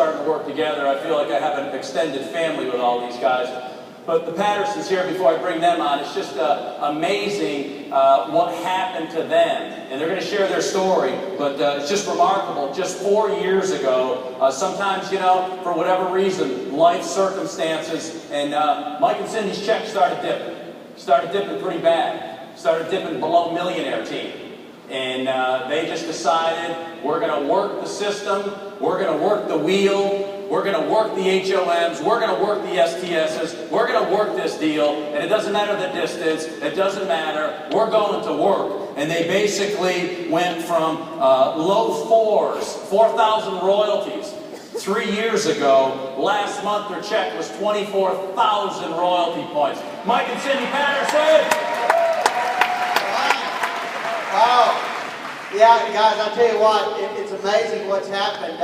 starting to work together. I feel like I have an extended family with all these guys. But the Pattersons here, before I bring them on, it's just amazing what happened to them. And they're going to share their story, but it's just remarkable. Just 4 years ago, sometimes, you know, for whatever reason, life circumstances, and Mike and Cindy's check started dipping. Started dipping pretty bad. Started dipping below millionaire team. And they just decided, we're going to work the system, we're going to work the wheel, we're going to work the HOMs, we're going to work the STSs, we're going to work this deal, and it doesn't matter the distance, it doesn't matter, we're going to work. And they basically went from low fours, 4,000 royalties 3 years ago. Last month their check was 24,000 royalty points. Mike and Cindy Patterson! Wow. Yeah, guys, I tell you what, it's amazing what's happened.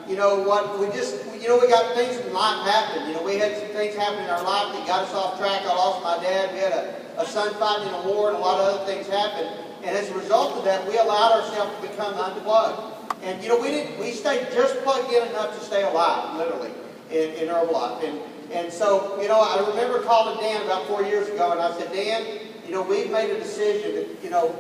You know what, we got things in life happen. You know, we had some things happen in our life that got us off track. I lost my dad. We had a son fighting in a war, and a lot of other things happened. And as a result of that, we allowed ourselves to become unplugged. And you know, we stayed just plugged in enough to stay alive, literally, in Herbalife. And so, you know, I remember calling Dan about 4 years ago, and I said, Dan, you know, we've made a decision that, you know,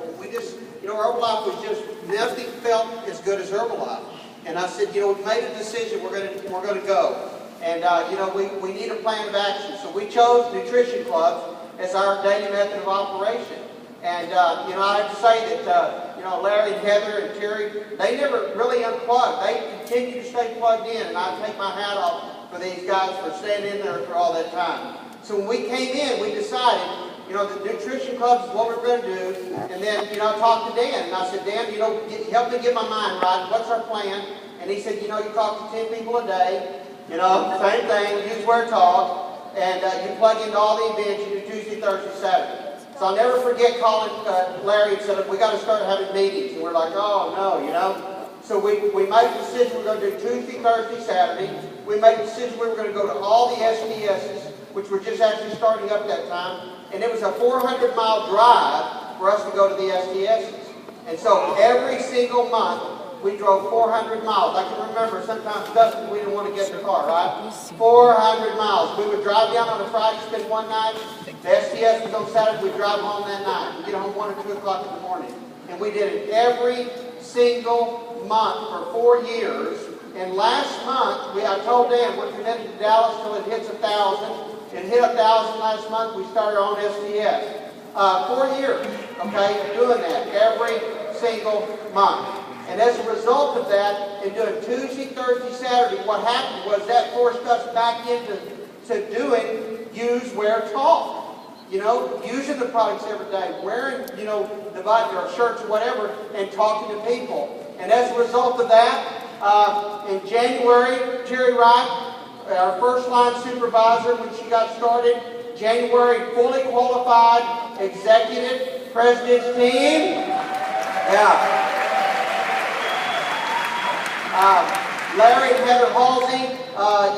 Herbalife was just, nothing felt as good as Herbalife. And I said, you know, we've made a decision, we're going to go. And, you know, we need a plan of action. So we chose nutrition clubs as our daily method of operation. And, you know, I have to say that, you know, Larry and Heather and Terry, they never really unplugged. They continue to stay plugged in. And I take my hat off for these guys for staying in there for all that time. So when we came in, we decided, you know, the nutrition clubs is what we're going to do. And then, you know, I talked to Dan. And I said, Dan, you know, help me get my mind right. What's our plan? And he said, you know, you talk to 10 people a day. You know, same thing. Use where talk. And you plug into all the events. You do Tuesday, Thursday, Saturday. So I'll never forget calling Larry and said, we got to start having meetings. And we're like, oh, no, you know. So we made the decision we're going to do Tuesday, Thursday, Saturday. We made the decision we were going to go to all the STSs, which were just actually starting up that time. And it was a 400-mile drive for us to go to the STSs. And so every single month, we drove 400 miles. I can remember sometimes, Dustin, we didn't want to get in the car, right? 400 miles. We would drive down on a Friday, spend one night. The STS was on Saturday. We'd drive home that night. We'd get home 1 or 2 o'clock in the morning. And we did it every single month for 4 years. And last month, I told Dan, we're committed to Dallas till it hits 1,000. It hit 1,000 last month. We started on STS. 4 years, okay, doing that every single month. And as a result of that, in doing Tuesday, Thursday, Saturday, what happened was that forced us back into doing use, wear, talk. You know, using the products every day, wearing, you know, the our shirts or whatever, and talking to people. And as a result of that, in January, Terry Wright, our first line supervisor when she got started, January, fully qualified executive president's team. Yeah. Larry and Heather Halsey,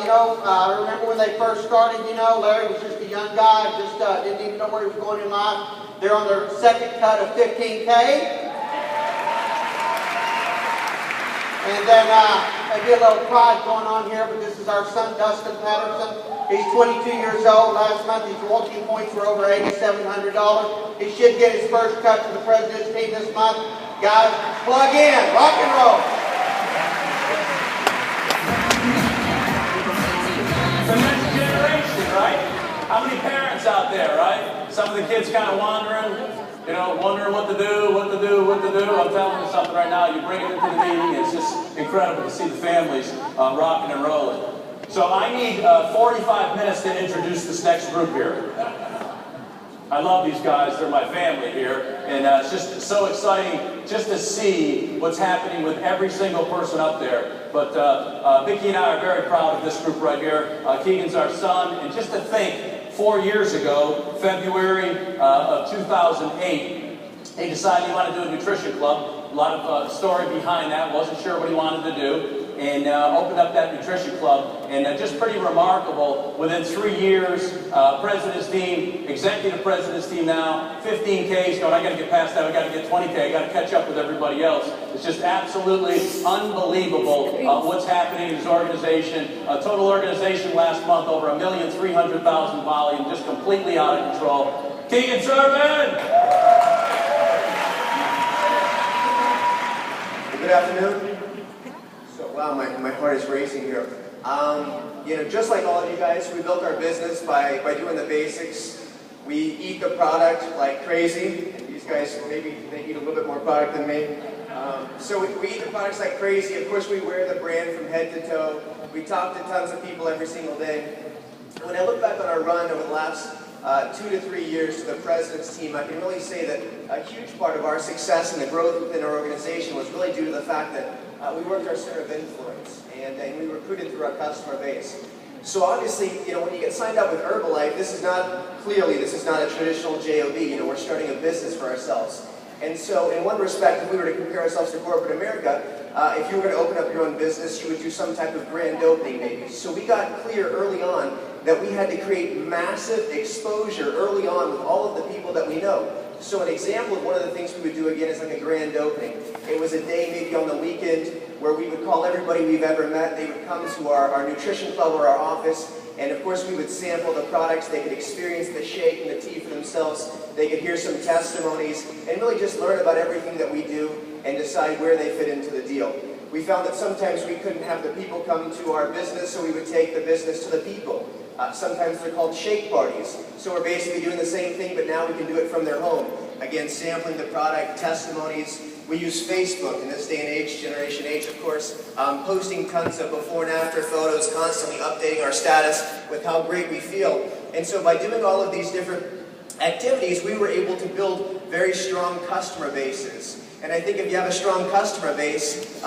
you know, I remember when they first started, you know, Larry was just a young guy, just didn't even know where he was going in life. They're on their second cut of 15K. And then maybe a little pride going on here, but this is our son, Dustin Patterson. He's 22 years old. Last month, his walking points were over $8,700. He should get his first cut to the president's team this month. Guys, plug in, rock and roll. The next generation, right? How many parents out there, right? Some of the kids kind of wandering, you know, wondering what to do. I'm telling you something right now. You bring it into the meeting, it's just incredible to see the families rocking and rolling. So I need 45 minutes to introduce this next group here. I love these guys. They're my family here. And it's just so exciting just to see what's happening with every single person up there. But Vicki and I are very proud of this group right here. Keegan's our son. And just to think, 4 years ago, February of 2008, he decided he wanted to do a nutrition club. A lot of story behind that. Wasn't sure what he wanted to do. and opened up that nutrition club. And just pretty remarkable, within 3 years, president's team, executive president's team now, 15Ks going, I got to get past that, I got to get 20K, I got to catch up with everybody else. It's just absolutely unbelievable what's happening in his organization. Total organization last month, over 1,300,000 volume, just completely out of control. Keegan Sermon! Good afternoon. So, wow, my heart is racing here. You know, just like all of you guys, we built our business by doing the basics. We eat the product like crazy. And these guys, maybe they eat a little bit more product than me. So we eat the products like crazy. Of course, we wear the brand from head to toe. We talk to tons of people every single day. And when I look back on our run over the last 2 to 3 years to the president's team, I can really say that a huge part of our success and the growth within our organization was really due to the fact that we worked our center of influence and we recruited through our customer base. So obviously, you know, when you get signed up with Herbalife, this is not a traditional JOB. You know, we're starting a business for ourselves. And so in one respect, if we were to compare ourselves to corporate America, if you were going to open up your own business, you would do some type of grand opening maybe. So we got clear early on that we had to create massive exposure early on with all of the people that we know. So an example of one of the things we would do again is like a grand opening. It was a day maybe on the weekend where we would call everybody we've ever met. They would come to our nutrition club or our office, and of course we would sample the products. They could experience the shake and the tea for themselves. They could hear some testimonies and really just learn about everything that we do and decide where they fit into the deal. We found that sometimes we couldn't have the people come to our business, so we would take the business to the people. Sometimes they're called shake parties. So we're basically doing the same thing, but now we can do it from their home. Again, sampling the product, testimonies. We use Facebook in this day and age, Generation H, of course, posting tons of before and after photos, constantly updating our status with how great we feel. And so by doing all of these different activities, we were able to build very strong customer bases. And I think if you have a strong customer base,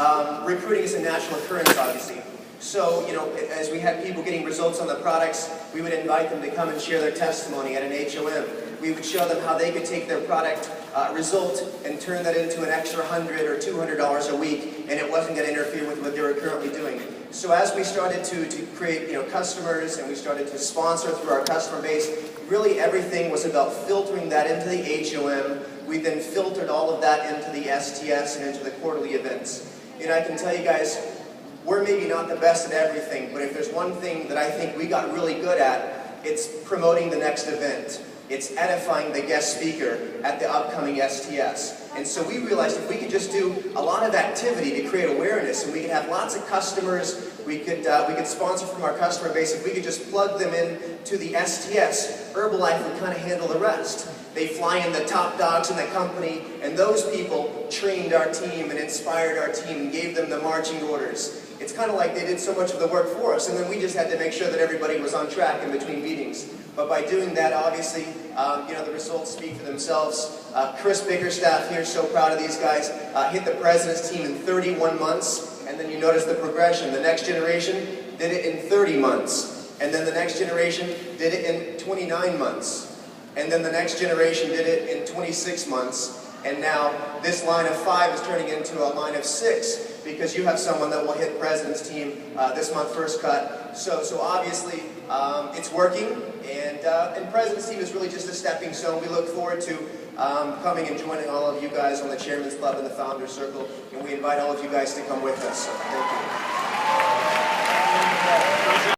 recruiting is a natural occurrence, obviously. So, you know, as we had people getting results on the products, we would invite them to come and share their testimony at an HOM. We would show them how they could take their product result and turn that into an extra $100 or $200 a week, and it wasn't going to interfere with what they were currently doing. So as we started to create, you know, customers, and we started to sponsor through our customer base, really everything was about filtering that into the HOM. We then filtered all of that into the STS and into the quarterly events. And I can tell you guys, we're maybe not the best at everything, but if there's one thing that I think we got really good at, it's promoting the next event. It's edifying the guest speaker at the upcoming STS. And so we realized if we could just do a lot of activity to create awareness, and we could have lots of customers, we could sponsor from our customer base, if we could just plug them in to the STS, Herbalife would kind of handle the rest. They fly in the top dogs in the company, and those people trained our team and inspired our team and gave them the marching orders. It's kind of like they did so much of the work for us, and then we just had to make sure that everybody was on track in between meetings. But by doing that, obviously, you know, the results speak for themselves. Chris Bickerstaff here, so proud of these guys, hit the president's team in 31 months, and then you notice the progression. The next generation did it in 30 months, and then the next generation did it in 29 months. And then the next generation did it in 26 months. And now this line of 5 is turning into a line of 6 because you have someone that will hit President's team this month first cut. So obviously it's working, and President's team is really just a stepping stone. We look forward to coming and joining all of you guys on the Chairman's Club and the Founders Circle, and we invite all of you guys to come with us. So thank you.